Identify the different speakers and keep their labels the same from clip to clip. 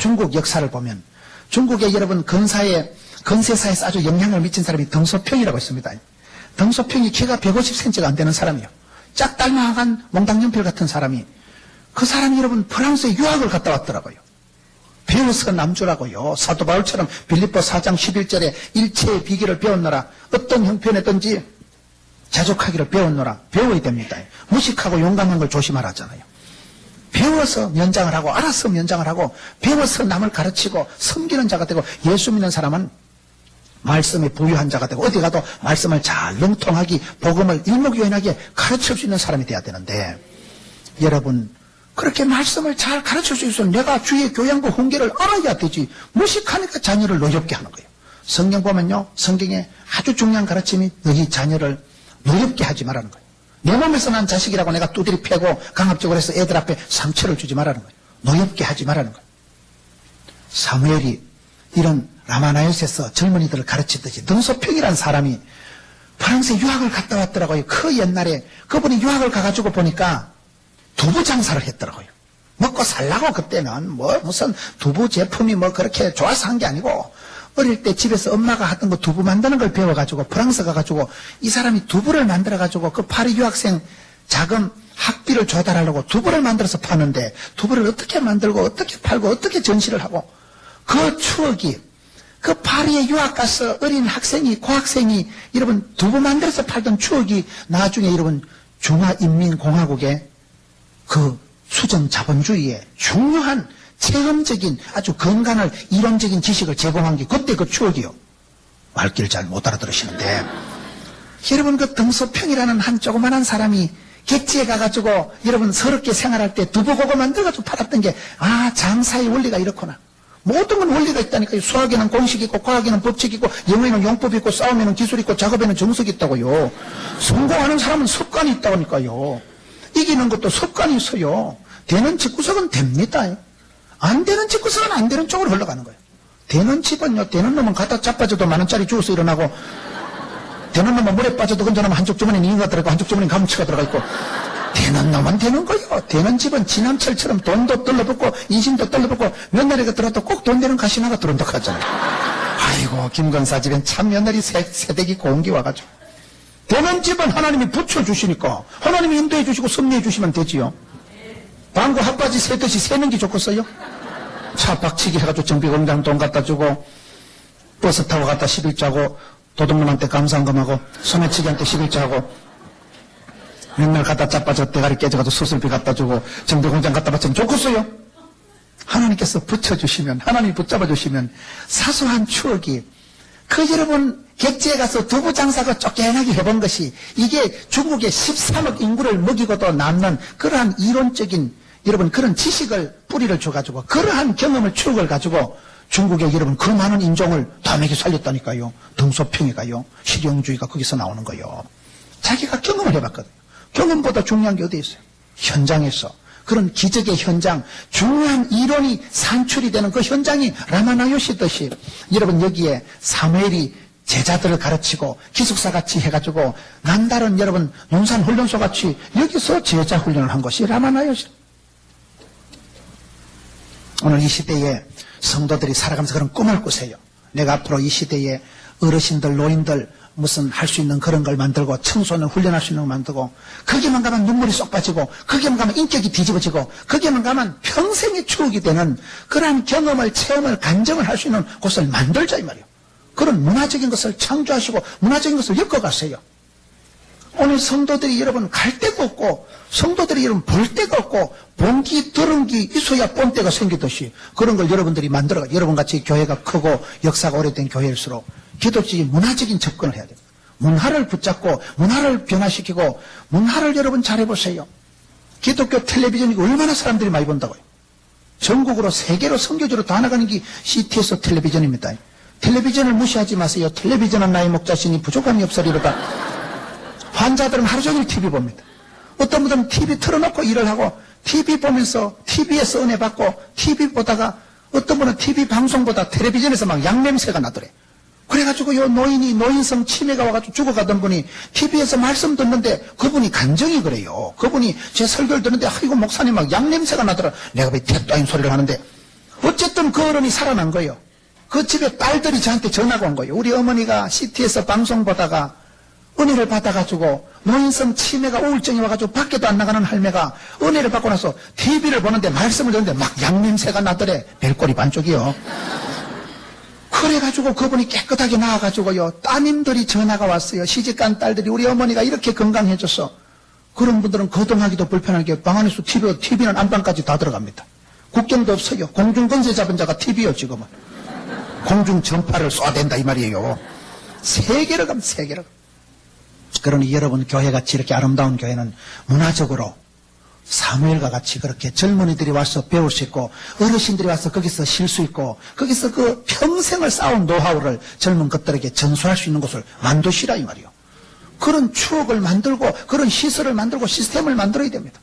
Speaker 1: 중국 역사를 보면 중국의 여러분 건세사에서 아주 영향을 미친 사람이 덩소평이라고 있습니다. 덩소평이 키가 150cm가 안 되는 사람이요. 짝달마한 몽당연필 같은 사람이, 그 사람이 여러분 프랑스에 유학을 갔다 왔더라고요. 배워서 남주라고요. 사도 바울처럼 빌립보 4장 11절에 일체의 비결을 배웠노라. 어떤 형편이든지 자족하기를 배웠노라. 배워야 됩니다. 무식하고 용감한 걸 조심하라잖아요. 배워서 면장을 하고, 알아서 면장을 하고, 배워서 남을 가르치고 섬기는 자가 되고, 예수 믿는 사람은 말씀에 부유한 자가 되고, 어디 가도 말씀을 잘 능통하게, 복음을 일목요연하게 가르칠 수 있는 사람이 돼야 되는데, 여러분 그렇게 말씀을 잘 가르칠 수 있어서 내가 주의 교양과 훈계를 알아야 되지, 무식하니까 자녀를 노엽게 하는 거예요. 성경 보면요, 성경에 아주 중요한 가르침이 너희 자녀를 노엽게 하지 말라는 거예요. 내 몸에서 난 자식이라고 내가 두드리 패고 강압적으로 해서 애들 앞에 상처를 주지 말라는 거예요. 노엽게 하지 말라는 거예요. 사무엘이 이런 라마나요스에서 젊은이들을 가르치듯이 덩소평이라는 사람이 프랑스에 유학을 갔다 왔더라고요. 그 옛날에 그분이 유학을 가가지고 보니까 두부 장사를 했더라고요. 먹고 살라고. 그때는 무슨 두부 제품이 그렇게 좋아서 한 게 아니고, 어릴 때 집에서 엄마가 하던 거 두부 만드는 걸 배워가지고 프랑스 가가지고 이 사람이 두부를 만들어가지고 그 파리 유학생 자금 학비를 조달하려고 두부를 만들어서 파는데, 두부를 어떻게 만들고 어떻게 팔고 어떻게 전시를 하고, 그 추억이, 그 파리에 유학 가서 어린 학생이, 고학생이 여러분 두부 만들어서 팔던 추억이 나중에 여러분 중화인민공화국의 그 수정 자본주의의 중요한 체험적인 아주 건강한 이론적인 지식을 제공한 게 그때 그 추억이요. 말귀를 잘 못 알아들으시는데, 여러분 그 덩소평이라는 한 조그만한 사람이 객지에 가가지고 여러분 서럽게 생활할 때 두부고거 만들어가지고 팔았던 게, 장사의 원리가 이렇구나. 모든 건 원리가 있다니까요. 수학에는 공식이 있고, 과학에는 법칙이 있고, 영어에는 용법이 있고, 싸움에는 기술이 있고, 작업에는 정석이 있다고요. 성공하는 사람은 습관이 있다니까요. 이기는 것도 습관이 있어요. 되는 집구석은 됩니다. 안 되는 집구석은 안 되는 쪽으로 흘러가는 거예요. 되는 집은요, 되는 놈은 갖다 자빠져도 10,000원짜리 주워서 일어나고, 되는 놈은 물에 빠져도 건져놓으면 한쪽 주머니에 인가 들어가고 한쪽 주머니에 감치가 들어가 있고, 되는 놈은 되는 거예요. 되는 집은 지남철처럼 돈도 떨러붙고 인심도 떨러붙고, 며느리가 들어도 꼭 돈 되는 가시나가 들어온다고 하잖아요. 아이고, 김건사 집엔 참 며느리 세대기 고운기 와가지고. 되는 집은 하나님이 붙여주시니까 하나님이 인도해 주시고 섭리해 주시면 되지요. 방구 핫바지 세듯이 세는 게 좋겠어요? 차 박치기 해가지고 정비공장 돈 갖다 주고, 버스 타고 갔다 11자고, 도둑놈한테 감상금하고, 소매치기한테 11자고, 맨날 갖다 자빠져 대가리 깨져가지고 수술비 갖다 주고, 정비공장 갖다 바치면 좋겠어요? 하나님께서 붙여주시면, 하나님이 붙잡아 주시면 사소한 추억이, 그 여러분 객지에 가서 두부 장사가 쫓겨나게 해본 것이, 이게 중국의 13억 인구를 먹이고도 남는 그러한 이론적인 여러분 그런 지식을 뿌리를 줘가지고, 그러한 경험을 추억을 가지고 중국의 여러분 그 많은 인종을 다 먹여 살렸다니까요. 덩소평이가요. 실용주의가 거기서 나오는 거요. 자기가 경험을 해봤거든요. 경험보다 중요한 게 어디 있어요? 현장에서 그런 기적의 현장, 중요한 이론이 산출이 되는 그 현장이 라마나요시듯이, 여러분 여기에 사무엘이 제자들을 가르치고 기숙사같이 해가지고 남다른 여러분 논산훈련소같이 여기서 제자 훈련을 한 것이 라마나요시. 오늘 이 시대에 성도들이 살아가면서 그런 꿈을 꾸세요. 내가 앞으로 이 시대에 어르신들, 노인들 무슨 할 수 있는 그런 걸 만들고, 청소년 훈련할 수 있는 걸 만들고, 거기만 가면 눈물이 쏙 빠지고, 거기만 가면 인격이 뒤집어지고, 거기만 가면 평생의 추억이 되는 그러한 경험을, 체험을, 간정을 할 수 있는 곳을 만들자 이 말이에요. 그런 문화적인 것을 창조하시고 문화적인 것을 엮어가세요. 오늘 성도들이 여러분 갈 데가 없고, 성도들이 여러분 볼 데가 없고, 본기 들은 기 있어야 본때가 생기듯이 그런 걸 여러분들이 만들어가. 여러분같이 교회가 크고 역사가 오래된 교회일수록 기독적인 문화적인 접근을 해야 됩니다. 문화를 붙잡고 문화를 변화시키고, 문화를 여러분 잘해보세요. 기독교 텔레비전이 얼마나 사람들이 많이 본다고요. 전국으로 세계로 선교지로 다 나가는 게 CTS 텔레비전입니다. 텔레비전을 무시하지 마세요. 텔레비전은 나의 목자시니 부족함이 없으리로다. 환자들은 하루 종일 TV 봅니다. 어떤 분들은 TV 틀어놓고 일을 하고, TV 보면서 TV에서 은혜 받고, TV 보다가 어떤 분은 TV 방송보다 텔레비전에서 막 양냄새가 나더래. 그래가지고 요 노인이 노인성 치매가 와가지고 죽어가던 분이 TV에서 말씀 듣는데 그분이 간정이 그래요. 그분이 제 설교를 듣는데, 아이고 목사님 막 양냄새가 나더라. 내가 왜 대따인 소리를 하는데, 어쨌든 그 어른이 살아난 거예요. 그 집에 딸들이 저한테 전화가 온 거예요. 우리 어머니가 CT에서 방송 보다가 은혜를 받아가지고 노인성 치매가 우울증이 와가지고 밖에도 안 나가는 할매가 은혜를 받고 나서 TV를 보는데 말씀을 듣는데 막 양냄새가 나더래. 별꼬리 반쪽이요. 그래가지고 그분이 깨끗하게 나와가지고요. 따님들이 전화가 왔어요. 시집간 딸들이 우리 어머니가 이렇게 건강해졌어. 그런 분들은 거동하기도 불편하게 방 안에서 TV는 안방까지 다 들어갑니다. 국경도 없어요. 공중건세 잡은 자가 TV요 지금은. 공중 전파를 쏴댄다 이 말이에요. 세계로 가면 세계로. 그러니 여러분 교회같이 이렇게 아름다운 교회는 문화적으로 사무엘과 같이 그렇게 젊은이들이 와서 배울 수 있고 어르신들이 와서 거기서 쉴 수 있고 거기서 그 평생을 쌓은 노하우를 젊은 것들에게 전수할 수 있는 곳을 만드시라 이 말이에요. 그런 추억을 만들고 그런 시설을 만들고 시스템을 만들어야 됩니다.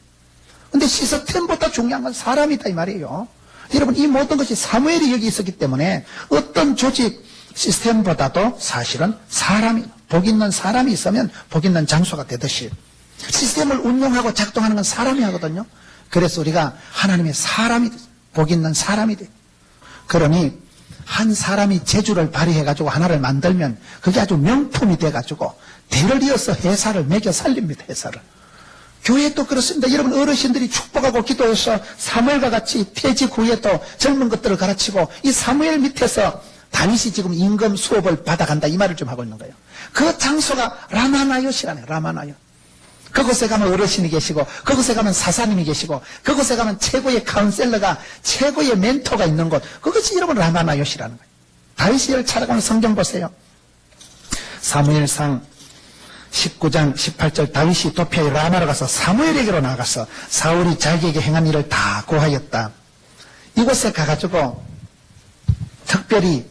Speaker 1: 근데 시스템보다 중요한 건 사람이다 이 말이에요. 여러분 이 모든 것이 사무엘이 여기 있었기 때문에 어떤 조직 시스템보다도 사실은 사람이 복 있는 사람이 있으면 복 있는 장소가 되듯이 시스템을 운영하고 작동하는 건 사람이 하거든요. 그래서 우리가 하나님의 사람이 복 있는 사람이 돼. 그러니 한 사람이 재주를 발휘해가지고 하나를 만들면 그게 아주 명품이 돼가지고 대를 이어서 회사를 매겨 살립니다. 회사를. 교회도 그렇습니다. 여러분 어르신들이 축복하고 기도해서 사무엘과 같이 퇴직 후에 또 젊은 것들을 가르치고 이 사무엘 밑에서 다윗이 지금 임금 수업을 받아간다 이 말을 좀 하고 있는 거예요. 그 장소가 라마나요시라네요. 라마나요. 그곳에 가면 어르신이 계시고 그곳에 가면 사사님이 계시고 그곳에 가면 최고의 카운셀러가 최고의 멘토가 있는 곳 그것이 여러분 라마나요시라는 거예요. 다윗을 찾아가는 성경 보세요. 사무엘상 19장 18절 다윗이 도피하여 라마로 가서 사무엘에게로 나가서 사울이 자기에게 행한 일을 다 고하였다. 이곳에 가가지고 특별히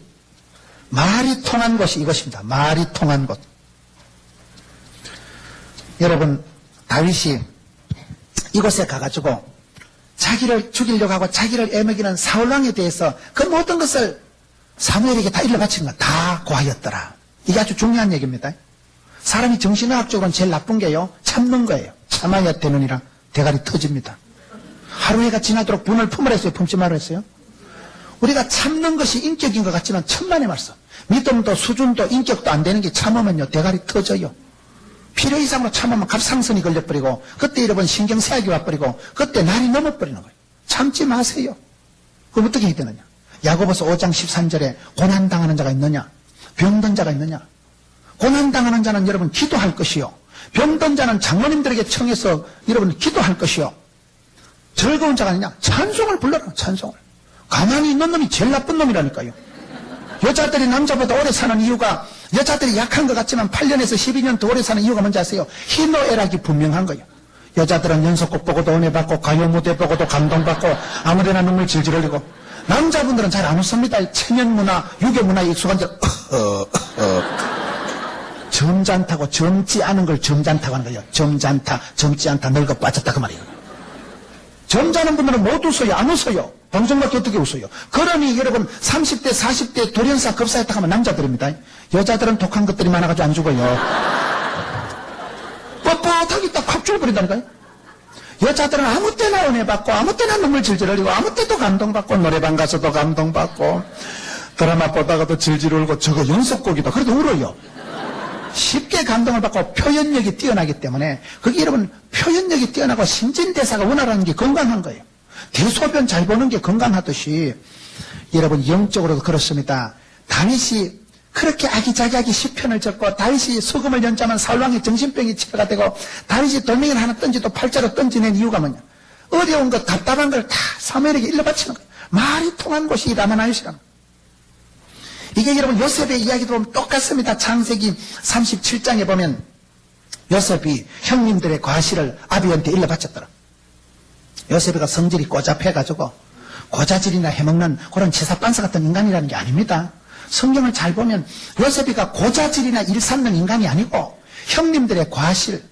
Speaker 1: 말이 통한 곳이 이것입니다. 말이 통한 곳. 여러분 다윗이 이곳에 가가지고 자기를 죽이려고 하고 자기를 애먹이는 사울왕에 대해서 그 모든 것을 사무엘에게 다 일러바친 것 다 고하였더라. 이게 아주 중요한 얘기입니다. 사람이 정신의학적으로는 제일 나쁜 게요 참는 거예요. 참아야 되느니라 대가리 터집니다. 하루해가 지나도록 분을 품으라 했어요? 품지 말라 했어요? 우리가 참는 것이 인격인 것 같지만 천만의 말씀. 믿음도 수준도 인격도 안 되는 게 참으면요 대가리 터져요. 필요 이상으로 참으면 갑상선이 걸려버리고 그때 여러분 신경쇠약이 와버리고 그때 날이 넘어버리는 거예요. 참지 마세요. 그럼 어떻게 해야 되느냐. 야고보서 5장 13절에 고난당하는 자가 있느냐 병든 자가 있느냐. 고난당하는 자는 여러분 기도할 것이요 병든 자는 장로님들에게 청해서 여러분 기도할 것이요 즐거운 자가 아니냐 찬송을 불러라. 찬송을. 가만히 있는 놈이 제일 나쁜 놈이라니까요. 여자들이 남자보다 오래 사는 이유가 여자들이 약한 것 같지만 8년에서 12년 더 오래 사는 이유가 뭔지 아세요? 희노애락이 분명한 거예요. 여자들은 연속곡 보고도 은혜 받고 가요 무대 보고도 감동받고 아무데나 눈물 질질 흘리고 남자분들은 잘 안 웃습니다. 천연문화 유교문화에 익숙한 줄 점잖다고 젊지 않은 걸 점잖다고 하는 거예요. 점잖다 젊지 않다 늙어 빠졌다 그 말이에요. 점잖은 분들은 못 웃어요. 안 웃어요. 방송밖에 어떻게 웃어요. 그러니 여러분 30대 40대 돌연사 급사했다 하면 남자들입니다. 여자들은 독한 것들이 많아가지고 안 죽어요. 뻣뻣하게 딱 확 죽어버린다니까요. 여자들은 아무 때나 은혜 받고 아무 때나 눈물 질질 흘리고 아무 때도 감동받고 노래방 가서도 감동받고 드라마 보다가도 질질 울고 저거 연속곡이다 그래도 울어요. 쉽게 감동을 받고 표현력이 뛰어나기 때문에 그게 여러분 표현력이 뛰어나고 신진대사가 원활한 게 건강한 거예요. 대소변 잘 보는 게 건강하듯이 여러분 영적으로도 그렇습니다. 다윗이 그렇게 아기자기하게 시편을 적고 다윗이 수금을 연자면 사울왕의 정신병이 치료가 되고 다윗이 돌멩이를 하나 던지도 팔자로 던지는 이유가 뭐냐. 어려운 것 답답한 걸 다 사무엘에게 일러바치는 거예요. 말이 통한 곳이 라마나요시라는 거예요. 이게 여러분 요셉의 이야기도 보면 똑같습니다. 창세기 37장에 보면 요셉이 형님들의 과실을 아비한테 일러바쳤더라. 요셉이가 성질이 꼬잡해가지고 고자질이나 해먹는 그런 치사반사 같은 인간이라는 게 아닙니다. 성경을 잘 보면 요셉이가 고자질이나 일삼는 인간이 아니고 형님들의 과실,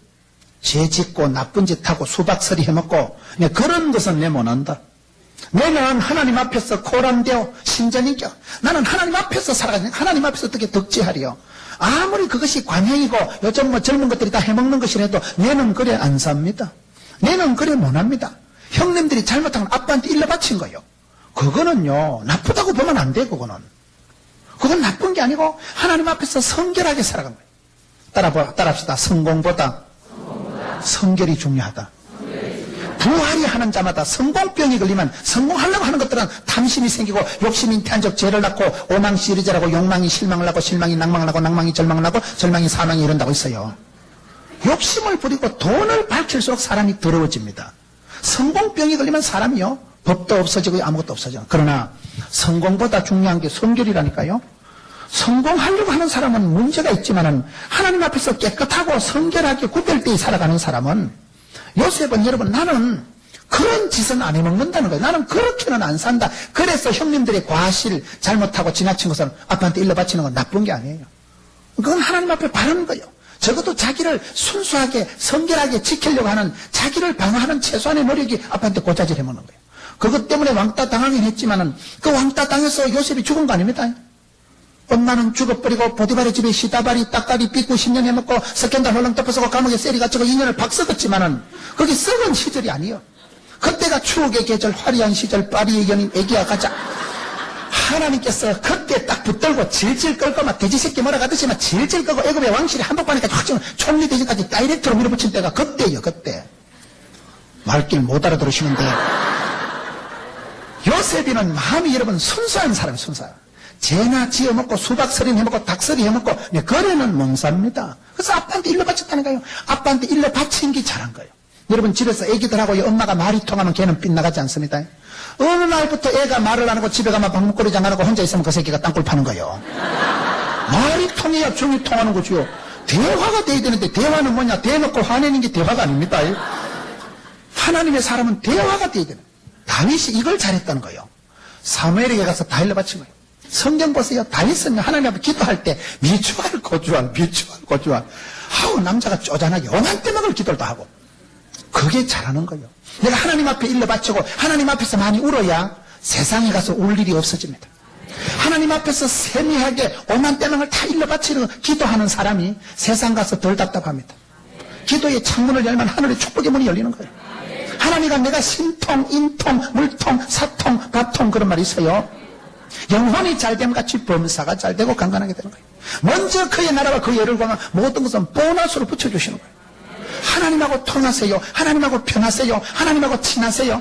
Speaker 1: 죄 짓고 나쁜 짓 하고 수박서리 해먹고 그런 것은 내 못한다. 너는 하나님 앞에서 코란되어 신전이겨. 나는 하나님 앞에서 살아가니 하나님 앞에서 어떻게 덕지하리요. 아무리 그것이 관행이고 요즘 뭐 젊은 것들이 다 해먹는 것이라도 내는 그래 안 삽니다. 내는 그래 못합니다. 형님들이 잘못한 건 아빠한테 일러바친 거예요. 그거는요, 나쁘다고 보면 안 돼, 그거는. 그건 나쁜 게 아니고 하나님 앞에서 성결하게 살아간 거예요. 따라합시다. 성공보다 성결이 중요하다. 부활이 하는 자마다 성공병이 걸리면 성공하려고 하는 것들은 탐심이 생기고 욕심이 태한적 죄를 낳고 오망 시리자라고 욕망이 실망을 하고 실망이 낭망을 하고 낭망이 절망을 하고 절망이 사망이 이런다고 있어요. 욕심을 부리고 돈을 밝힐수록 사람이 더러워집니다. 성공병이 걸리면 사람이요, 법도 없어지고 아무것도 없어져. 그러나 성공보다 중요한 게 성결이라니까요. 성공하려고 하는 사람은 문제가 있지만은 하나님 앞에서 깨끗하고 성결하게 구별되어 살아가는 사람은, 요셉은 여러분, 나는 그런 짓은 안 해먹는다는 거예요. 나는 그렇게는 안 산다. 그래서 형님들의 과실 잘못하고 지나친 것은 아빠한테 일러 바치는 건 나쁜 게 아니에요. 그건 하나님 앞에 바라는 거예요. 적어도 자기를 순수하게 성결하게 지키려고 하는, 자기를 방어하는 최소한의 노력이 아빠한테 고자질 해먹는 거예요. 그것 때문에 왕따 당하긴 했지만은 그 왕따 당해서 요셉이 죽은 거 아닙니다. 엄마는 죽어버리고 보디발의 집에 시다발이 딱가리 삐고 10년 해먹고 스캔들 홀랑 덮어서고 감옥에 쎄리 갇히고 2년을 박 썩었지만은 그게 썩은 시절이 아니에요. 그때가 추억의 계절, 화려한 시절, 파리의 연인, 애기야 가자. 하나님께서 그때 딱 붙들고 질질 끌고 막 돼지 새끼 몰아가듯이 막 질질 끌고 애굽의 왕실이 한복판에까지 확 지금 총리 대신까지 다이렉트로 밀어붙인 때가 그때예요. 그때. 말길 못 알아들으시는데 요셉이는 마음이 여러분 순수한 사람이 순수해요. 죄나 지어먹고 수박서리 해먹고 닭서리 해먹고 거래는 못 삽니다. 그래서 아빠한테 일러 바쳤다는 거예요. 아빠한테 일러 바친 게 잘한 거예요. 여러분 집에서 애기들하고 엄마가 말이 통하면 걔는 빗나가지 않습니다. 어느 날부터 애가 말을 안 하고 집에 가면 방문거리장 안 하고 혼자 있으면 그 새끼가 땅굴 파는 거예요. 말이 통해야 종이 통하는 거지요. 대화가 돼야 되는데 대화는 뭐냐? 대놓고 화내는 게 대화가 아닙니다. 하나님의 사람은 대화가 돼야 되는 거예요. 다윗이 이걸 잘했다는 거예요. 사무엘에게 가서 다 일러 바친 거예요. 성경 보세요. 다윗은 하나님 앞에 기도할 때 미추알 고주알 아우 남자가 쪼잔하게 오만 때먹을 기도를 다 하고, 그게 잘하는 거예요. 내가 하나님 앞에 일러 바치고 하나님 앞에서 많이 울어야 세상에 가서 울 일이 없어집니다. 하나님 앞에서 세미하게 오만 때명을 다 일러 바치는 기도하는 사람이 세상 가서 덜 답답합니다. 기도의 창문을 열면 하늘의 축복의 문이 열리는 거예요. 하나님과 내가 신통, 인통, 물통, 사통, 밥통 그런 말이 있어요. 영혼이 잘됨 같이 범사가 잘되고 강건하게 되는 거예요. 먼저 그의 나라와 그의 의를 구하면 모든 것은 보너스로 붙여주시는 거예요. 하나님하고 통하세요. 하나님하고 편하세요. 하나님하고 친하세요.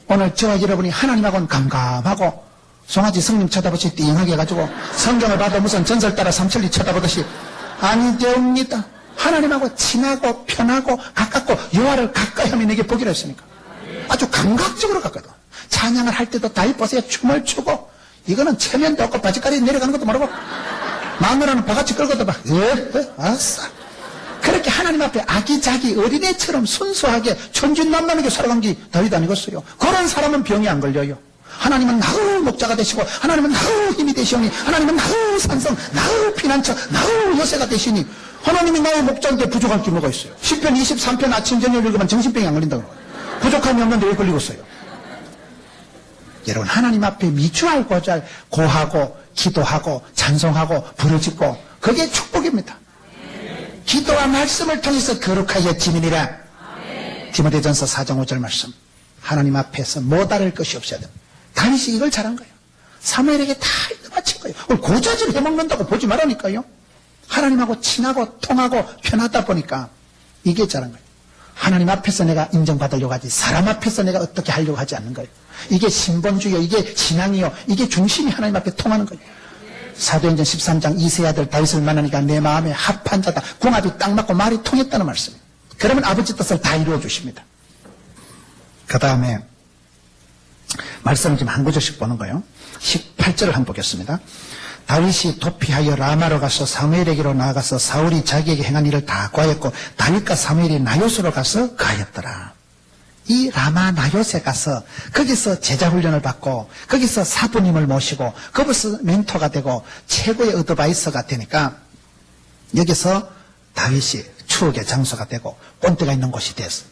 Speaker 1: 오늘 저와 여러분이 하나님하고는 감감하고 송아지 성님 쳐다보시 띵하게 해가지고 성경을 봐도 무슨 전설 따라 삼천리 쳐다보듯이 아니 되옵니다. 하나님하고 친하고 편하고 가깝고 여호와를 가까이 하면 내게 복이라 했으니까 아주 감각적으로 가까이. 찬양을 할 때도 다 이뻐서요. 춤을 추고, 이거는 체면도 없고 바지가리 내려가는 것도 모르고 마누라는 바가지 끌고도 막 아싸. 그렇게 하나님 앞에 아기자기 어린애처럼 순수하게 천진난만하게 살아간 게 다윗 아니겠어요? 그런 사람은 병이 안 걸려요. 하나님은 나의 목자가 되시고 하나님은 나의 힘이 되시오니 하나님은 나의 산성, 나의 피난처, 나의 요새가 되시니 하나님이 나의 목자인데 부족할 게 뭐가 있어요? 시편 23편 아침 저녁 읽으면 정신병이 안 걸린다고 그래요. 부족함이 없는데 왜 걸리겠어요? 여러분 하나님 앞에 미추알 고잘 고하고 기도하고 찬송하고 부르짖고 그게 축복입니다. 기도와 말씀을 통해서 거룩하여 지니니라. 디모데전서 4장 5절 말씀. 하나님 앞에서 뭐 다를 것이 없어야 됩니다. 다윗이 이걸 잘한 거예요. 사무엘에게 다 바친 거예요. 고자질 해먹는다고 보지 말라니까요. 하나님하고 친하고 통하고 편하다 보니까 이게 잘한 거예요. 하나님 앞에서 내가 인정받으려고 하지 사람 앞에서 내가 어떻게 하려고 하지 않는 거예요. 이게 신본주의요, 이게 신앙이요, 이게 중심이 하나님 앞에 통하는 거예요. 사도행전 13장 이세 아들 다윗을 만나니까 내 마음에 합한 자다. 궁합이 딱 맞고 말이 통했다는 말씀이에요. 그러면 아버지 뜻을 다 이루어 주십니다. 그 다음에 말씀을 좀 한 구절씩 보는 거예요. 18절을 한번 보겠습니다. 다윗이 도피하여 라마로 가서 사무엘에게로 나아가서 사울이 자기에게 행한 일을 다 고하였고 다윗과 사무엘이 나요스로 가서 가하였더라. 이 라마 나요스에 가서 거기서 제자훈련을 받고 거기서 사부님을 모시고 거기서 멘토가 되고 최고의 어드바이서가 되니까 여기서 다윗이 추억의 장소가 되고 본때가 있는 곳이 됐어.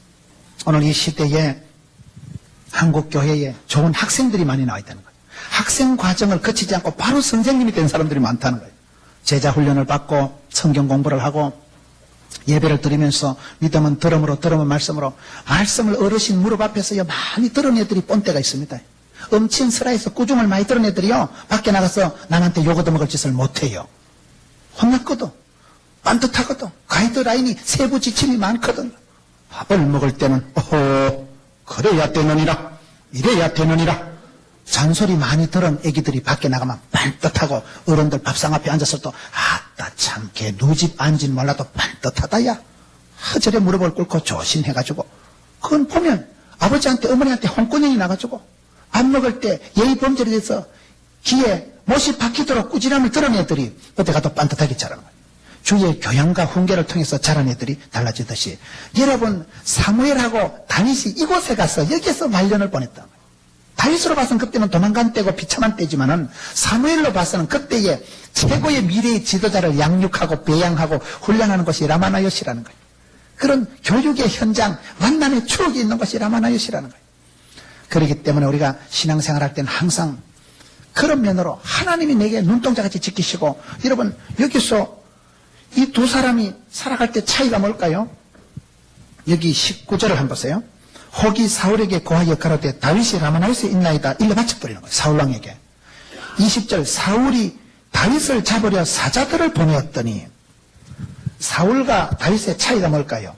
Speaker 1: 오늘 이 시대에 한국 교회에 좋은 학생들이 많이 나와야 되는 거예요. 학생 과정을 거치지 않고 바로 선생님이 된 사람들이 많다는 거예요. 제자 훈련을 받고 성경 공부를 하고 예배를 드리면서 믿음은 들음으로 들음은 말씀으로 말씀을 어르신 무릎 앞에서 많이 들은 애들이 본때가 있습니다. 엄친스라해서 꾸중을 많이 들은 애들이요. 밖에 나가서 남한테 욕 얻어먹을 짓을 못해요. 혼났거든. 반듯하거든. 가이드라인이 세부 지침이 많거든. 밥을 먹을 때는 어허 그래야 되느니라 이래야 되느니라 잔소리 많이 들은 애기들이 밖에 나가면 반듯하고 어른들 밥상 앞에 앉았을 때 아따 참 걔 누집 앉진 몰라도 반듯하다 야 허절에 무릎을 꿇고 조심해가지고 그건 보면 아버지한테 어머니한테 홍군형이 나가지고 밥 먹을 때 예의 범절에 대해서 귀에 못이 박히도록 꾸지람을 들은 애들이 어디 가도 반듯하게 자라는 거예요. 주의 교양과 훈계를 통해서 자란 애들이 달라지듯이 여러분 사무엘하고 다윗이 이곳에 가서 여기서 말년을 보냈다. 다윗으로 봐서는 그때는 도망간 때고 비참한 때지만은 사무엘로 봐서는 그때의 최고의 미래의 지도자를 양육하고 배양하고 훈련하는 것이 라마나요시라는 거예요. 그런 교육의 현장, 만남의 추억이 있는 것이 라마나요시라는 거예요. 그렇기 때문에 우리가 신앙생활할 때는 항상 그런 면으로 하나님이 내게 눈동자같이 지키시고 여러분 여기서 이 두 사람이 살아갈 때 차이가 뭘까요? 여기 19절을 한번 보세요. 혹이 사울에게 고하여 가로되 다윗이 라마나요스에 있나이다 일러 바쳐버리는 거예요. 사울왕에게. 20절 사울이 다윗을 잡으려 사자들을 보내었더니 사울과 다윗의 차이가 뭘까요?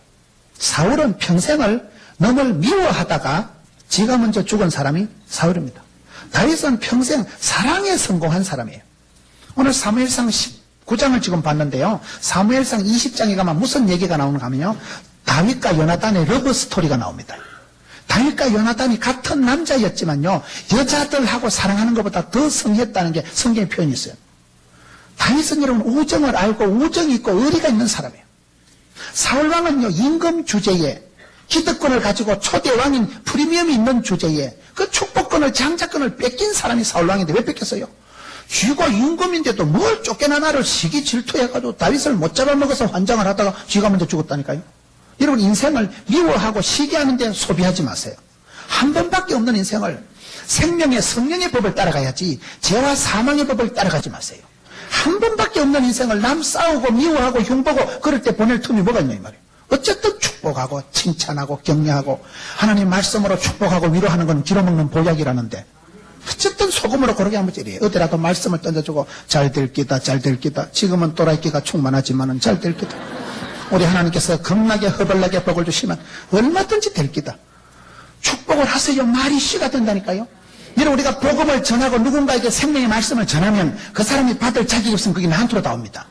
Speaker 1: 사울은 평생을 너무 미워하다가 지가 먼저 죽은 사람이 사울입니다. 다윗은 평생 사랑에 성공한 사람이에요. 오늘 사무엘상 19장을 지금 봤는데요. 사무엘상 20장에 가면 무슨 얘기가 나오는가 하면요. 다윗과 요나단의 러브 스토리가 나옵니다. 다윗과 요나단이 같은 남자였지만요. 여자들하고 사랑하는 것보다 더 성했다는 게 성경의 표현이 있어요. 다윗은 여러분 우정을 알고 우정이 있고 의리가 있는 사람이에요. 사울왕은요. 임금 주제에 기득권을 가지고 초대왕인 프리미엄이 있는 주제에 그 축복권을 장자권을 뺏긴 사람이 사울왕인데 왜 뺏겼어요? 쥐가 임금인데도 뭘 쫓겨난 나를 시기 질투해가지고 다윗을 못 잡아먹어서 환장을 하다가 쥐가 먼저 죽었다니까요. 여러분 인생을 미워하고 시기하는 데 소비하지 마세요. 한 번밖에 없는 인생을 생명의 성령의 법을 따라가야지 죄와 사망의 법을 따라가지 마세요. 한 번밖에 없는 인생을 남 싸우고 미워하고 흉보고 그럴 때 보낼 틈이 뭐가 있냐 이 말이에요. 어쨌든 축복하고 칭찬하고 격려하고 하나님 말씀으로 축복하고 위로하는 건 길어먹는 보약이라는데 어쨌든 소금으로 고르게 한 번째리에요. 어디라도 말씀을 던져주고 잘 될 기다 잘 될 기다. 지금은 또라이끼가 충만하지만은 잘 될 기다. 우리 하나님께서 겁나게 허벌나게 복을 주시면 얼마든지 될 기다. 축복을 하세요. 말이 씨가 된다니까요. 여러분 우리가 복음을 전하고 누군가에게 생명의 말씀을 전하면 그 사람이 받을 자격이 없으면 그게 나한테로 나옵니다.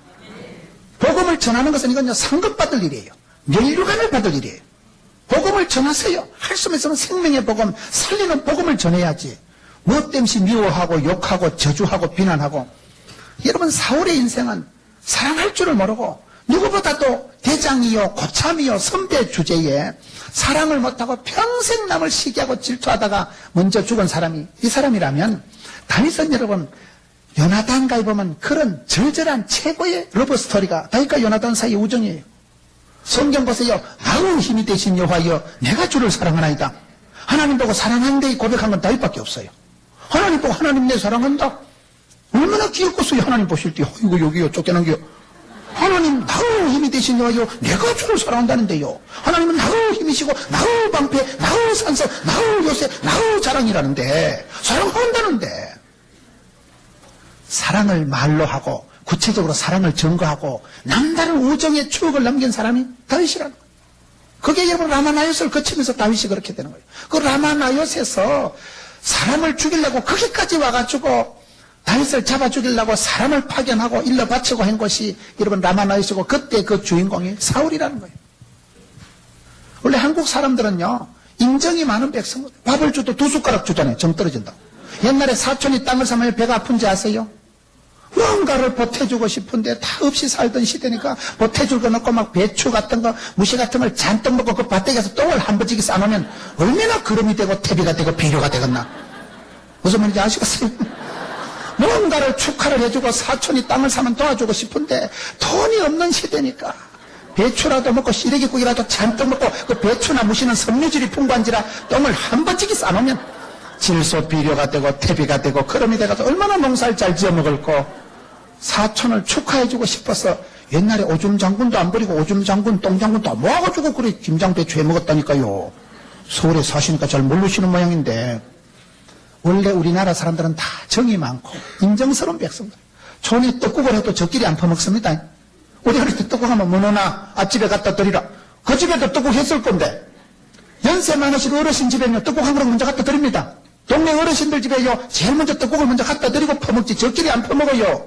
Speaker 1: 복음을 전하는 것은 이건요 상급받을 일이에요. 면류관을 받을 일이에요. 복음을 전하세요. 할 수 있으면 생명의 복음 살리는 복음을 전해야지. 무엇 땜시 미워하고 욕하고 저주하고 비난하고. 여러분 사울의 인생은 사랑할 줄을 모르고 누구보다도 대장이요 고참이요 선배 주제에 사랑을 못하고 평생 남을 시기하고 질투하다가 먼저 죽은 사람이 이 사람이라면 다윗은 여러분 요나단과 보면 그런 절절한 최고의 러브스토리가 다윗과 요나단 사이의 우정이에요. 성경 보세요. 나의 힘이 되신 여호와여 내가 주를 사랑하나이다. 하나님 보고 사랑한다 고백한 건 다윗밖에 없어요. 하나님 보고 하나님 내 사랑한다. 얼마나 귀엽겠어요. 하나님 보실 때 이거 여기요 쫓겨난 게요. 하나님 나의 힘이 되신 여호와여 내가 주를 사랑한다는데요. 하나님은 나의 힘이시고 나의 방패 나의 산서 나의 요새 나의 자랑이라는데 사랑한다는데 사랑을 말로 하고 구체적으로 사랑을 증거하고 남다른 우정의 추억을 남긴 사람이 다윗이라는 거예요. 그게 여러분 라마나요스를 거치면서 다윗이 그렇게 되는 거예요. 그 라마나요스에서 사람을 죽이려고 거기까지 와가지고 다윗을 잡아 죽이려고 사람을 파견하고 일러 바치고 한 것이 여러분 라마나요스고 그때 그 주인공이 사울이라는 거예요. 원래 한국 사람들은요 인정이 많은 백성들 밥을 줘도 2숟가락 주잖아요. 정 떨어진다고. 옛날에 사촌이 땅을 사면 배가 아픈지 아세요? 뭔가를 보태주고 싶은데 다 없이 살던 시대니까 보태줄 거 넣고 막 배추 같은 거 무시 같은 걸 잔뜩 먹고 그 밭대기에서 똥을 한 번지기 싸놓으면 얼마나 그름이 되고 태비가 되고 비료가 되겠나. 무슨 말인지 아시겠어요? 뭔가를 축하를 해주고 사촌이 땅을 사면 도와주고 싶은데 돈이 없는 시대니까 배추라도 먹고 시래기국이라도 잔뜩 먹고 그 배추나 무시는 섬유질이 풍부한지라 똥을 한 번지기 싸놓으면 질소 비료가 되고 태비가 되고 그름이 돼가지고 얼마나 농사를 잘 지어 먹을 거. 사촌을 축하해주고 싶어서 옛날에 오줌 장군도 안 버리고 오줌 장군 똥 장군도 모아가지고 그래 김장 배추 해 먹었다니까요. 서울에 사시니까 잘 모르시는 모양인데 원래 우리나라 사람들은 다 정이 많고 인정스러운 백성들. 촌에 떡국을 해도 저끼리 안 퍼먹습니다. 우리 어릴 때 떡국 하면 뭐 너나 앞집에 갖다 드리라. 그 집에도 떡국 했을 건데 연세 많으신 어르신 집에는 떡국 한 그릇 먼저 갖다 드립니다. 동네 어르신들 집에요 제일 먼저 떡국을 먼저 갖다 드리고 퍼먹지 저끼리 안 퍼먹어요.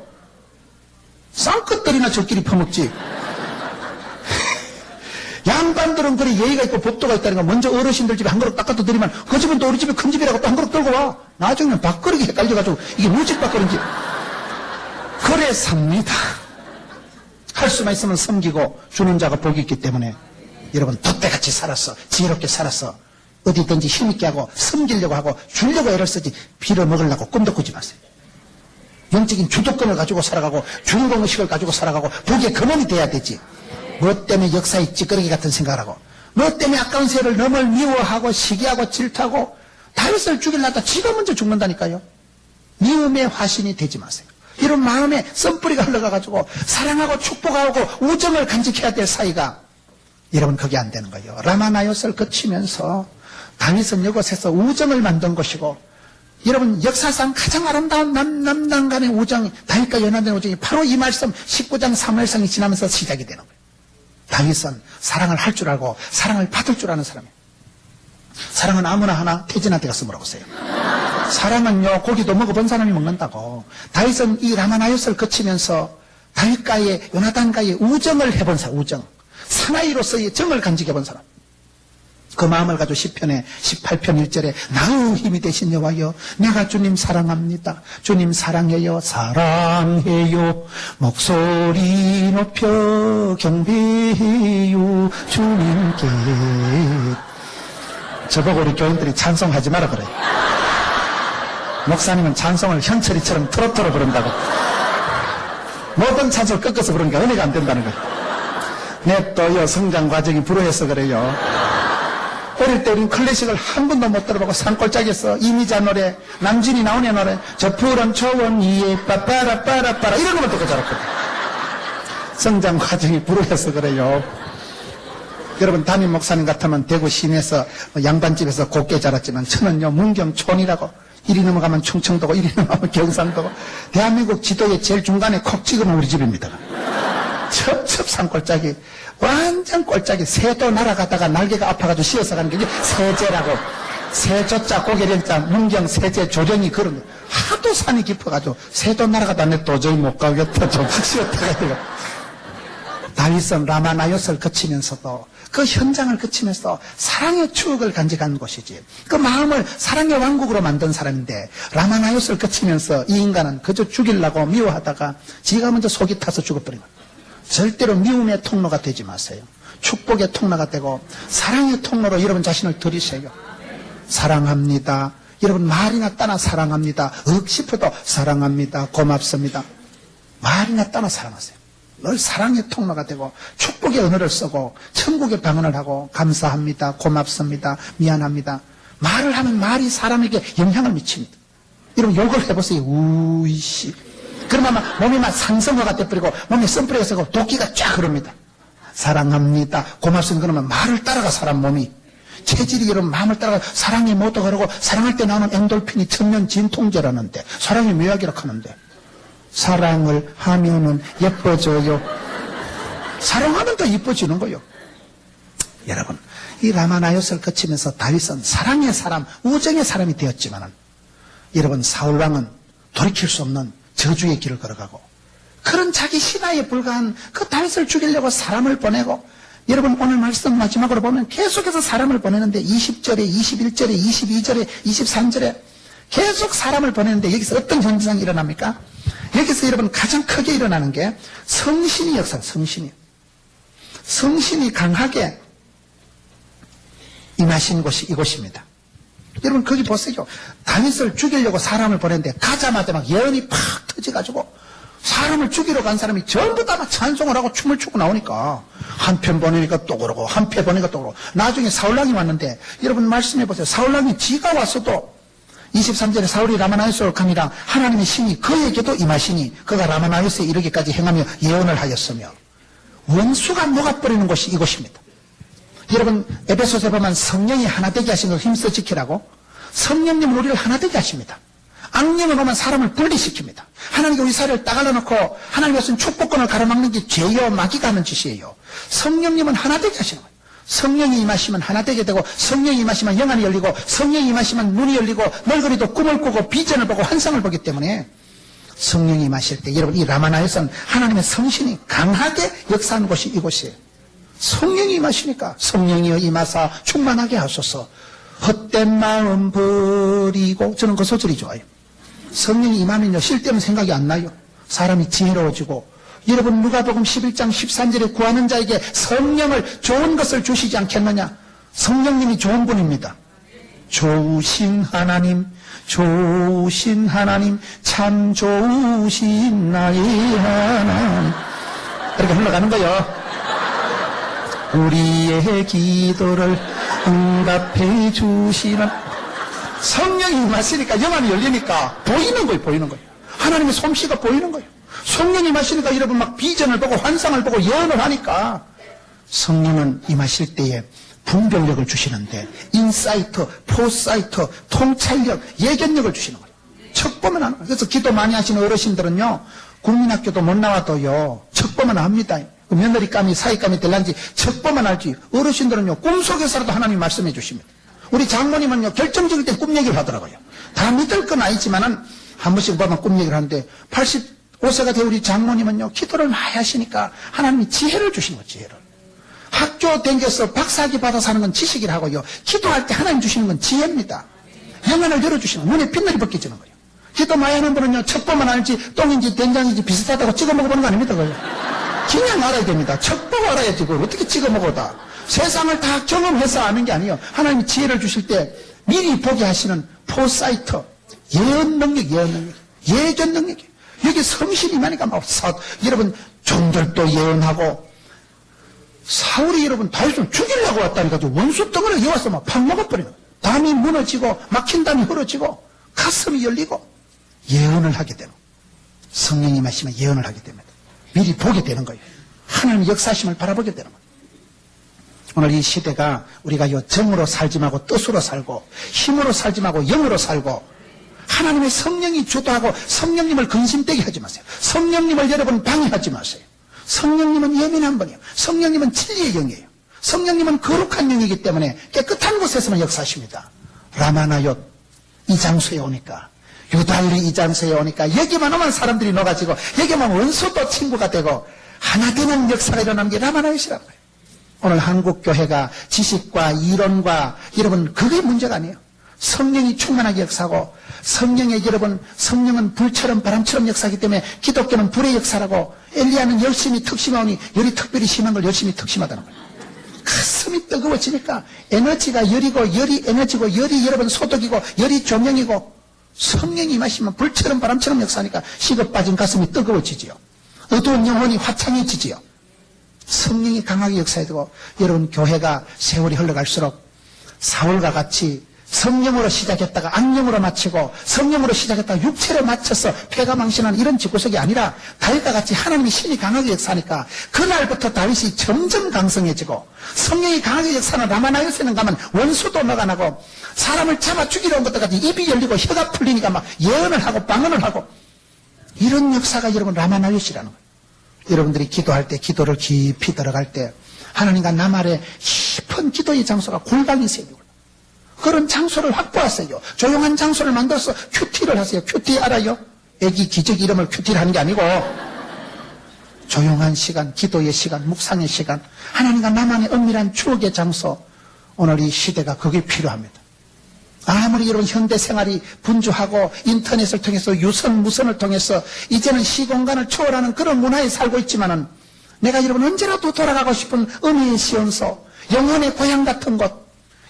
Speaker 1: 쌍끝들이나 저끼리 퍼먹지. 양반들은 그래 예의가 있고 법도가 있다는 거 먼저 어르신들 집에 한 그릇 딱 갖다 드리면 그 집은 또 우리 집에 큰 집이라고 또 한 그릇 들고 와. 나중에는 밥그릇이 헷갈려가지고 이게 무집 밥그릇인지 그래 삽니다. 할 수만 있으면 섬기고 주는 자가 복이 있기 때문에 여러분 돛대같이 살았어. 지혜롭게 살았어. 어디든지 힘있게 하고 섬기려고 하고 주려고 애를 쓰지 빌어먹으려고 꿈도 꾸지 마세요. 영적인 주도권을 가지고 살아가고 중공의식을 가지고 살아가고 복의 근원이 돼야 되지. 뭐 때문에 역사의 찌끄러기 같은 생각을 하고 뭐 때문에 아까운 새를 너무 미워하고 시기하고 질투하고 다윗을 죽이려다 지가 먼저 죽는다니까요. 미움의 화신이 되지 마세요. 이런 마음에 썬뿌리가 흘러가가지고 사랑하고 축복하고 우정을 간직해야 될 사이가 여러분 그게 안 되는 거예요. 라마나요스를 거치면서 다윗은 이곳에서 우정을 만든 것이고 여러분 역사상 가장 아름다운 남남 간의 우정 다윗과 연합된 우정이 바로 이 말씀 19장 사무엘상이 지나면서 시작이 되는 거예요. 다윗은 사랑을 할 줄 알고 사랑을 받을 줄 아는 사람이에요. 사랑은 아무나 하나 태진한테 가서 물어보세요. 사랑은요 고기도 먹어본 사람이 먹는다고. 다윗은 이 라마나요스를 거치면서 다윗과의 요나단과의 우정을 해본 사람. 우정 사나이로서의 정을 간직해본 사람. 그 마음을 가지고 시편의 18편 1절에 나의 힘이 되신 여호와여 내가 주님 사랑합니다. 주님 사랑해요. 사랑해요. 목소리 높여 경배해요. 주님께. 저보고 우리 교인들이 찬송하지 마라 그래요. 목사님은 찬송을 현철이처럼 트로트로 부른다고. 모든 찬송을 꺾어서 부르니까 은혜가 안 된다는 거예요. 내 또요 성장 과정이 불우해서 그래요. 어릴 때 우린 클래식을 한 번도 못 들어보고 산골짜기에서 이미자 노래, 남진이 나오네 노래, 저 푸른 초원 위에 빠빠라빠라빠라 이런 것만 듣고 자랐거든. 성장 과정이 불우해서 그래요. 여러분 담임 목사님 같으면 대구 시내에서 양반집에서 곱게 자랐지만 저는요 문경촌이라고 이리 넘어가면 충청도고 이리 넘어가면 경상도고 대한민국 지도의 제일 중간에 콕 찍으면 우리 집입니다. 첩첩 산골짜기 완전 꼴짜기. 새도 날아가다가 날개가 아파가지고 씌어서 가는 게 세제라고. 세조자 고개령자 문경 세제 조령이 그런 거. 하도 산이 깊어가지고 새도 날아가다 내 도저히 못 가겠다 좀 쉬었다가 돼요. 다윗은 라마나요스를 거치면서도 그 현장을 거치면서 사랑의 추억을 간직한 곳이지. 그 마음을 사랑의 왕국으로 만든 사람인데 라마나요스를 거치면서 이 인간은 그저 죽이려고 미워하다가 지가 먼저 속이 타서 죽어버린 거예요. 절대로 미움의 통로가 되지 마세요. 축복의 통로가 되고 사랑의 통로로 여러분 자신을 들이세요. 사랑합니다. 여러분 말이나 따나 사랑합니다. 싶어도 사랑합니다. 고맙습니다. 말이나 따나 사랑하세요. 늘 사랑의 통로가 되고 축복의 언어를 쓰고 천국의 방언을 하고 감사합니다. 고맙습니다. 미안합니다. 말을 하면 말이 사람에게 영향을 미칩니다. 여러분 욕을 해보세요. 우이씨. 그러면 막 몸이 막 상성화가 돼버리고 몸에 썬뿌리가 쓰고 도끼가 쫙 흐릅니다. 사랑합니다. 고맙습니다. 그러면 말을 따라가 사람 몸이. 체질이 여러분 마음을 따라가 사랑의 모토가 그러고 사랑할 때 나오는 엔돌핀이 천년 진통제라는데 사랑의 묘약이라고 하는데 사랑을 하면은 예뻐져요. 사랑하면 더 예뻐지는 거예요. 여러분 이 라마나요스를 거치면서 다윗은 사랑의 사람, 우정의 사람이 되었지만은 여러분 사울왕은 돌이킬 수 없는 저주의 길을 걸어가고 그런 자기 신하에 불과한 그 다윗을 죽이려고 사람을 보내고 여러분 오늘 말씀 마지막으로 보면 계속해서 사람을 보내는데 20절에 21절에 22절에 23절에 계속 사람을 보내는데 여기서 어떤 현상이 일어납니까? 여기서 여러분 가장 크게 일어나는 게 성신이 역사, 성신이 강하게 임하신 곳이 이곳입니다. 여러분 거기 보세요. 다윗을 죽이려고 사람을 보냈는데 가자마자 막 예언이 팍 터져가지고 사람을 죽이러 간 사람이 전부 다 막 찬송을 하고 춤을 추고 나오니까 한편 보내니까 또 그러고 한편 보내니까 또 그러고 나중에 사울왕이 왔는데 여러분 말씀해 보세요. 사울왕이 지가 왔어도 23절에 사울이 라마나요스를 갑니다. 하나님의 신이 그에게도 임하시니 그가 라마나요스에 이르기까지 행하며 예언을 하였으며 원수가 녹아버리는 곳이 이곳입니다. 여러분 에베소서에 보면 성령이 하나 되게 하신 걸 힘써 지키라고 성령님은 우리를 하나 되게 하십니다. 악령은 오면 사람을 분리시킵니다. 하나님께 우리 사회를 딱 갈라놓고 하나님의 쓴 축복권을 가로막는 게 죄요, 마귀가 하는 짓이에요. 성령님은 하나 되게 하시는 거예요. 성령이 임하시면 하나 되게 되고, 성령이 임하시면 영안이 열리고, 성령이 임하시면 눈이 열리고, 널거리도 꿈을 꾸고 비전을 보고 환상을 보기 때문에 성령이 임하실 때, 여러분, 이 라마나에서는 하나님의 성신이 강하게 역사하는 곳이 이곳이에요. 성령이 임하시니까 성령이여 임하사 충만하게 하소서. 헛된 마음 버리고, 저는 그 소절이 좋아요. 성령이 임하면요, 쓸데없는 생각이 안 나요. 사람이 지혜로워지고, 여러분 누가복음 11장 13절에 구하는 자에게 성령을 좋은 것을 주시지 않겠느냐? 성령님이 좋은 분입니다. 좋으신 하나님, 좋으신 하나님, 참 좋으신 나의 하나님. 이렇게 흘러가는 거예요. 우리의 기도를 응답해 주시는 성령이 임하시니까 영안이 열리니까 보이는 거예요. 보이는 거예요. 하나님의 솜씨가 보이는 거예요. 성령이 임하시니까 여러분 막 비전을 보고 환상을 보고 예언을 하니까 성령은 임하실 때에 분별력을 주시는데 인사이트, 포사이트, 통찰력, 예견력을 주시는 거예요. 척 보면 하는 거예요. 그래서 기도 많이 하시는 어르신들은요, 국민학교도 못 나와도요, 척 보면 합니다. 며느리감이 사이감이 될란지 척 보면 알지. 어르신들은요, 꿈속에서라도 하나님 말씀해 주십니다. 우리 장모님은요, 결정적일 때 꿈 얘기를 하더라고요. 다 믿을 건 아니지만은 한 번씩 보면 꿈 얘기를 하는데 85세가 된 우리 장모님은요, 기도를 많이 하시니까 하나님이 지혜를 주시는 거예요. 지혜를. 학교 다녀서 박사학위 받아서 하는 건 지식이라 하고요, 기도할 때 하나님 주시는 건 지혜입니다. 영안을 열어주시는 거예요. 눈에 빛날이 벗겨지는 거예요. 기도 많이 하는 분은요, 척 보면 알지 똥인지 된장인지 비슷하다고 찍어 먹어보는 거 아닙니다. 그걸 그냥 알아야 됩니다. 척 보고 알아야지 그걸 어떻게 찍어 먹어다. 세상을 다 경험해서 아는 게 아니에요. 하나님이 지혜를 주실 때 미리 보게 하시는 포사이트, 예언 능력, 예견 능력이. 여기 성신이 많으니까 막 여러분 종들도 예언하고, 사울이 여러분 다윗을 죽이려고 왔다니까 원수 덩어리가 여와서 막 팍 먹어버리는 거예요. 담이 무너지고 막힌 담이 흐러지고 가슴이 열리고 예언을 하게 되는 거예요. 성령이 마시면 예언을 하게 됩니다. 미리 보게 되는 거예요. 하나님의 역사심을 바라보게 되는 거예요. 오늘 이 시대가 우리가 요 정으로 살지 말고 뜻으로 살고 힘으로 살지 말고 영으로 살고, 하나님의 성령이 주도하고 성령님을 근심되게 하지 마세요. 성령님을 여러분 방해하지 마세요. 성령님은 예민한 분이에요. 성령님은 진리의 영이에요. 성령님은 거룩한 영이기 때문에 깨끗한 곳에서만 역사하십니다. 라마나옅 이 장소에 오니까, 유달리 이 장소에 오니까 여기만 오면 사람들이 녹아지고 여기만 원수도 친구가 되고 하나 되는 역사가 일어나는 게 라마나옅이라는 거예요. 오늘 한국교회가 지식과 이론과 여러분 그게 문제가 아니에요. 성령이 충만하게 역사하고, 성령의 여러분, 성령은 불처럼 바람처럼 역사하기 때문에 기독교는 불의 역사라고, 엘리야는 열심히 특심하오니 열이 특별히 심한 걸 열심히 특심하다는 거예요. 가슴이 뜨거워지니까 에너지가 열이고, 열이 에너지고, 열이 여러분 소독이고, 열이 조명이고, 성령이 임하시면 불처럼 바람처럼 역사하니까 식어 빠진 가슴이 뜨거워지지요. 어두운 영혼이 화창해지지요. 성령이 강하게 역사해야 되고, 여러분 교회가 세월이 흘러갈수록 사울과 같이 성령으로 시작했다가 악령으로 마치고, 성령으로 시작했다가 육체로 마쳐서 폐가 망신하는 이런 집구석이 아니라 다윗과 같이 하나님의 신이 강하게 역사하니까 그날부터 다윗이 점점 강성해지고, 성령이 강하게 역사하는 라마나옅에는 가면 원수도 녹아나고, 사람을 잡아 죽이려 온 것들까지 입이 열리고 혀가 풀리니까 막 예언을 하고 방언을 하고, 이런 역사가 여러분 라마나옅이라는 거예요. 여러분들이 기도할 때, 기도를 깊이 들어갈 때 하나님과 나말의 깊은 기도의 장소가 골방이 생기고, 그런 장소를 확보하세요. 조용한 장소를 만들어서 큐티를 하세요. 큐티 알아요? 애기 기적 이름을 큐티를 하는 게 아니고, 조용한 시간, 기도의 시간, 묵상의 시간, 하나님과 나만의 은밀한 추억의 장소. 오늘 이 시대가 그게 필요합니다. 아무리 여러분 현대 생활이 분주하고 인터넷을 통해서 유선, 무선을 통해서 이제는 시공간을 초월하는 그런 문화에 살고 있지만은, 내가 여러분 언제라도 돌아가고 싶은 은혜의 시온소, 영혼의 고향 같은 곳,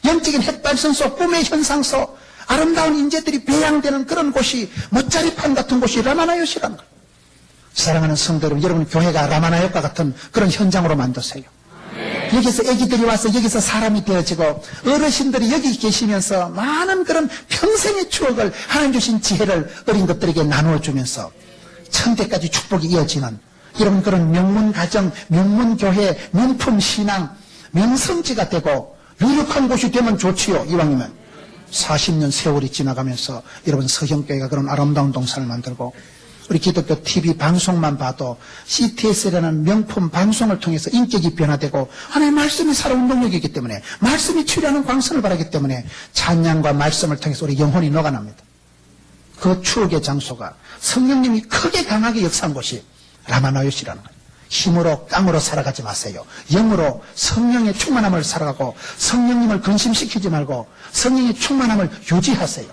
Speaker 1: 영적인 햇발선소, 꿈의 현상소, 아름다운 인재들이 배양되는 그런 곳이, 못자리판 같은 곳이 라마나옅이라는 거예요. 사랑하는 성도 여러분, 여러분 교회가 라마나옅과 같은 그런 현장으로 만드세요. 여기서 애기들이 와서 여기서 사람이 되어지고, 어르신들이 여기 계시면서 많은 그런 평생의 추억을, 하나님 주신 지혜를 어린 것들에게 나누어주면서 천대까지 축복이 이어지는 여러분 그런 명문 가정, 명문 교회, 명품 신앙, 명성지가 되고 유력한 곳이 되면 좋지요. 이왕이면 40년 세월이 지나가면서 여러분 서형교회가 그런 아름다운 동산을 만들고 우리 기독교 TV 방송만 봐도 CTS라는 명품 방송을 통해서 인격이 변화되고 하나님의 말씀이 살아온 능력이기 때문에 말씀이 치료하는 광선을 바라기 때문에 찬양과 말씀을 통해서 우리 영혼이 녹아납니다. 그 추억의 장소가 성령님이 크게 강하게 역사한 곳이 라마나요시라는 거예요. 힘으로 깡으로 살아가지 마세요. 영으로 성령의 충만함을 살아가고 성령님을 근심시키지 말고 성령의 충만함을 유지하세요.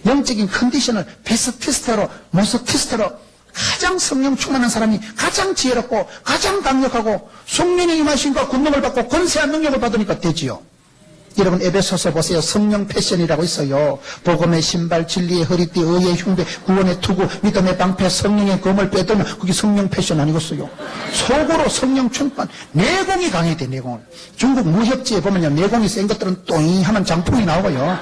Speaker 1: 영적인 컨디션을 베스피스트로 모스피스트로 가장 성령 충만한 사람이 가장 지혜롭고 가장 강력하고 성령의 임하심과 권능을 받고 권세한 능력을 받으니까 되지요. 여러분 에베소서 보세요. 성령 패션이라고 있어요. 복음의 신발, 진리의 허리띠, 의의 흉배, 구원의 투구, 믿음의 방패, 성령의 검을 빼들면 그게 성령 패션 아니겠어요? 속으로 성령 충만, 내공이 강해야 돼. 내공을. 중국 무협지에 보면요, 내공이 센 것들은 똥이 하면 장풍이 나오고요,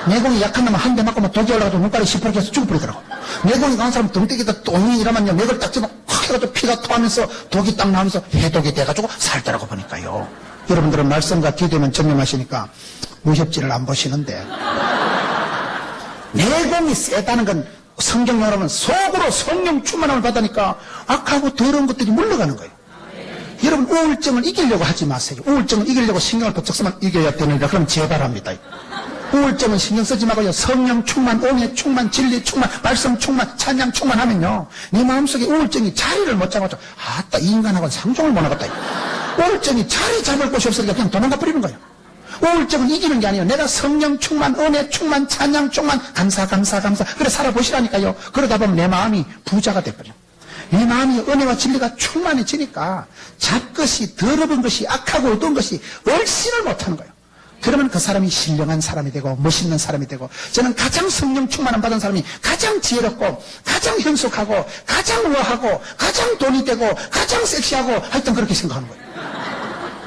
Speaker 1: 내공이 약한 놈은 한 대 맞고 독이 올라가도 눈깔이 시퍼렇게 해서 죽어버리더라고. 내공이 강한 사람 등대기다 똥이 이러면요, 맥을 딱 집어 확 해가지고 피가 토하면서 독이 딱 나오면서 해독이 돼가지고 살더라고 보니까요. 여러분들은 말씀과 기도만 전념하시니까 무협지를 안 보시는데, 내공이 세다는 건 성경으로 하면 속으로 성령 충만함을 받으니까 악하고 더러운 것들이 물러가는 거예요. 여러분 우울증을 이기려고 하지 마세요. 우울증을 이기려고 신경을 바짝 쓰면 이겨야 되는데 그럼 제발합니다. 우울증은 신경 쓰지 말고요. 성령 충만, 은혜 충만, 진리 충만, 말씀 충만, 찬양 충만하면요, 네 마음속에 우울증이 자리를 못 잡아서 아따 이 인간하고는 상종을 못 하겠다. 우울증이 자리 잡을 곳이 없으니까 그냥 도망가 버리는 거예요. 우울증은 이기는 게 아니에요. 내가 성령 충만, 은혜 충만, 찬양 충만, 감사 그래 살아보시라니까요. 그러다 보면 내 마음이 부자가 돼버려요. 내 마음이 은혜와 진리가 충만해지니까 잡것이, 더러운 것이, 악하고 어두운 것이 얼씬을 못하는 거예요. 그러면 그 사람이 신령한 사람이 되고 멋있는 사람이 되고, 저는 가장 성령 충만함 받은 사람이 가장 지혜롭고 가장 현숙하고 가장 우아하고 가장 돈이 되고 가장 섹시하고 하여튼 그렇게 생각하는 거예요.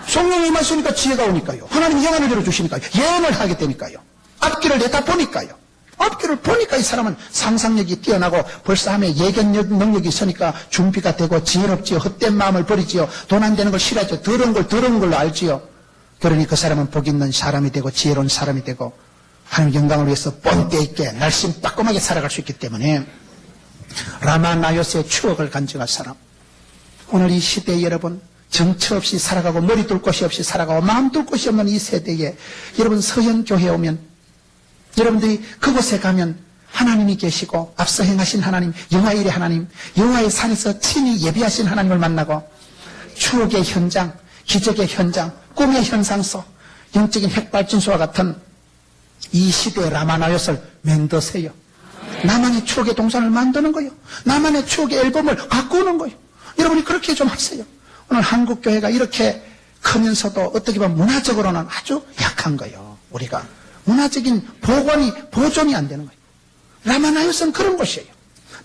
Speaker 1: 성령이 임하시니까 지혜가 오니까요. 하나님이 영안을 열어주시니까요. 예언을 하게 되니까요. 앞길을 내다 보니까요. 앞길을 보니까 이 사람은 상상력이 뛰어나고 벌써 함에 예견 능력이 있으니까 준비가 되고 지혜롭지요. 헛된 마음을 버리지요. 돈 안 되는 걸 싫어하죠. 더러운 걸로 알지요. 그러니 그 사람은 복 있는 사람이 되고 지혜로운 사람이 되고 하나님 영광을 위해서 뻔때 있게 날씬 빠끔하게 살아갈 수 있기 때문에 라마나요스의 추억을 간직할 사람, 오늘 이 시대에 여러분 정처 없이 살아가고 머리 둘 곳이 없이 살아가고 마음 둘 곳이 없는 이 세대에 여러분 서현교회에 오면 여러분들이 그곳에 가면 하나님이 계시고 앞서 행하신 하나님, 영화의 일의 하나님, 영화의 산에서 친히 예비하신 하나님을 만나고 추억의 현장, 기적의 현장, 꿈의 현상소, 영적인 핵발전소와 같은 이 시대의 라마나요스를 만드세요. 나만의 추억의 동산을 만드는 거예요. 나만의 추억의 앨범을 갖고 오는 거예요. 여러분이 그렇게 좀 하세요. 오늘 한국교회가 이렇게 크면서도 어떻게 보면 문화적으로는 아주 약한 거예요. 우리가 문화적인 보존이 안 되는 거예요. 라마나요스는 그런 곳이에요.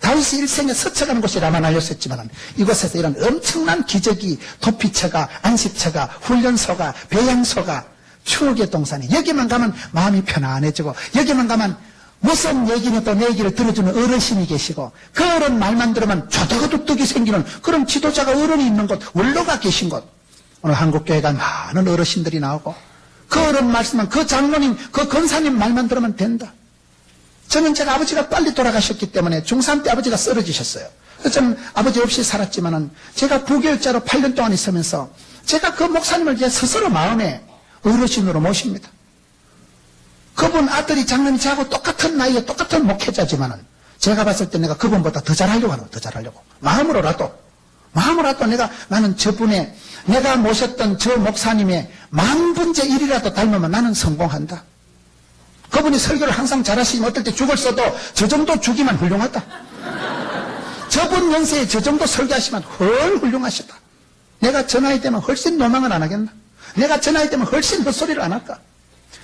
Speaker 1: 다윗이 일생에 스쳐가는 곳이 라마나요스였지만 이곳에서 이런 엄청난 기적이, 도피처가, 안식처가, 훈련소가, 배양소가, 추억의 동산이, 여기만 가면 마음이 편안해지고, 여기만 가면 무슨 얘기는 또 내 얘기를 들어주는 어르신이 계시고, 그 어른 말만 들으면 조덕어도 떡이 생기는 그런 지도자가 어른이 있는 곳, 원로가 계신 곳. 오늘 한국교회가 많은 어르신들이 나오고, 그 어른 말씀은, 그 장로님, 그 권사님 말만 들으면 된다. 저는 제가 아버지가 빨리 돌아가셨기 때문에 중3 때 아버지가 쓰러지셨어요. 그래서 저는 아버지 없이 살았지만은 제가 부교육자로 8년 동안 있으면서 제가 그 목사님을 제 스스로 마음에 어르신으로 모십니다. 그분 아들이 장남이 저하고 똑같은 나이에 똑같은 목회자지만은 제가 봤을 때 내가 그분보다 더 잘하려고 하는 거예요. 더 잘하려고. 마음으로라도 나는 저분의, 내가 모셨던 저 목사님의 10,000분의 1이라도 닮으면 나는 성공한다. 그분이 설교를 항상 잘하시면 어떨 때 죽을 써도 저 정도 죽이면 훌륭하다. 저분 연세에 저 정도 설교하시면 훨 훌륭하시다. 내가 저 나이 되면 훨씬 노망을 안 하겠나? 내가 저 나이 되면 훨씬 헛소리를 안 할까?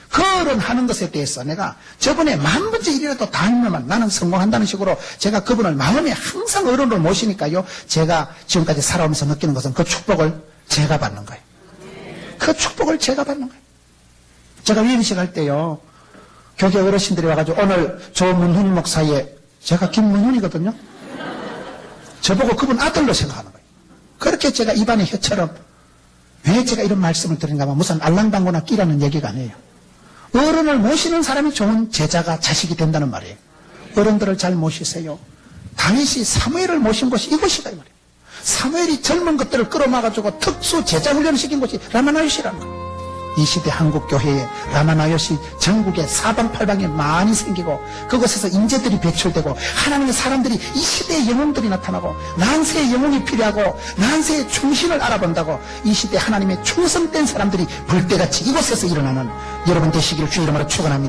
Speaker 1: 그런 하는 것에 대해서 내가 저분의 10,000분의 1이라도 닮으면 나는 성공한다는 식으로 제가 그분을 마음에 항상 어른으로 모시니까요. 제가 지금까지 살아오면서 느끼는 것은 그 축복을 제가 받는 거예요. 그 축복을 제가 받는 거예요. 제가 위임식 할 때요, 교계 어르신들이 와가지고 오늘 조문훈 목사의, 제가 김문훈이거든요. 저보고 그분 아들로 생각하는 거예요. 그렇게 제가 입안의 혀처럼, 왜 제가 이런 말씀을 드리는가 하면 무슨 알랑방구나 끼라는 얘기가 아니에요. 어른을 모시는 사람이 좋은 제자가 자식이 된다는 말이에요. 어른들을 잘 모시세요. 다윗이 사무엘을 모신 곳이 이곳이다 이 말이에요. 사무엘이 젊은 것들을 끌어모아가지고 특수 제자 훈련을 시킨 곳이 라마나요시라는 거예요. 이 시대 한국 교회에 라마나요시 전국에 사방팔방에 많이 생기고 그곳에서 인재들이 배출되고 하나님의 사람들이 이 시대의 영웅들이 나타나고 난세의 영웅이 필요하고 난세의 충신을 알아본다고 이 시대 하나님의 충성된 사람들이 불때같이 이곳에서 일어나는 여러분 되시기를 주의 이름으로 축원합니다.